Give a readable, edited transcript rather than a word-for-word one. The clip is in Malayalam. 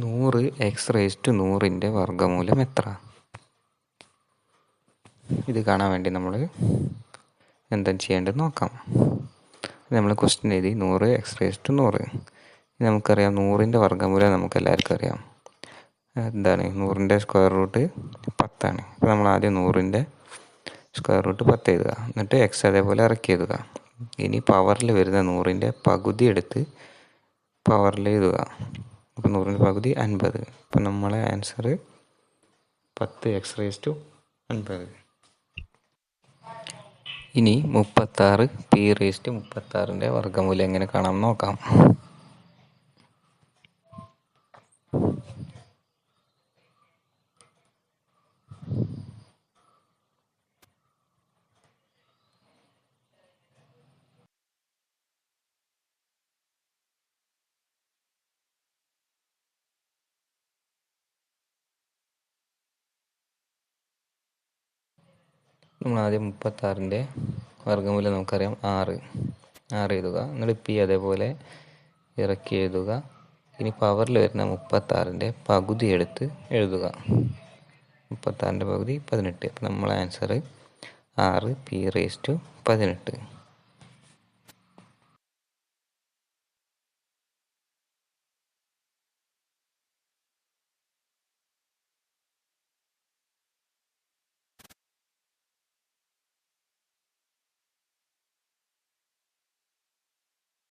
100x100ൻ്റെ വർഗ്ഗമൂലം എത്ര? ഇത് കാണാൻ വേണ്ടി നമ്മൾ എന്താ ചെയ്യേണ്ടത് നോക്കാം. നമ്മൾ ക്വസ്റ്റ്യൻ എഴുതി 100x100. നമുക്കറിയാം 100ൻ്റെ വർഗ്ഗമൂലം നമുക്ക് എല്ലാവർക്കും അറിയാം. എന്താണ്? 100ൻ്റെ സ്ക്വയർ റൂട്ട് 10 ആണ്. അപ്പോൾ നമ്മൾ ആദ്യം 100ൻ്റെ സ്ക്വയർ റൂട്ട് 10 എഴുതുക. എന്നിട്ട് എക്സ് അതേപോലെ ഇറക്കി എഴുതുക. ഇനി പവറിൽ വരുന്ന 100ൻ്റെ പകുതി എടുത്ത് പവറിൽ എഴുതുക. അപ്പോൾ 100ൻ്റെ പകുതി 50. അപ്പോൾ നമ്മളെ ആൻസർ 10x50. ഇനി 36p36ൻ്റെ വർഗ്ഗമൂലം എങ്ങനെ കാണാം നോക്കാം. നമ്മൾ ആദ്യം 36ൻ്റെ വർഗ്ഗമൂലം നമുക്കറിയാം 6 എഴുതുക. എന്നിട്ട് പി അതേപോലെ ഇറക്കി എഴുതുക. ഇനി പവറിൽ വരുന്ന 36ൻ്റെ പകുതി എടുത്ത് എഴുതുക. 36ൻ്റെ പകുതി 18. അപ്പോൾ നമ്മളെ ആൻസർ 6p18.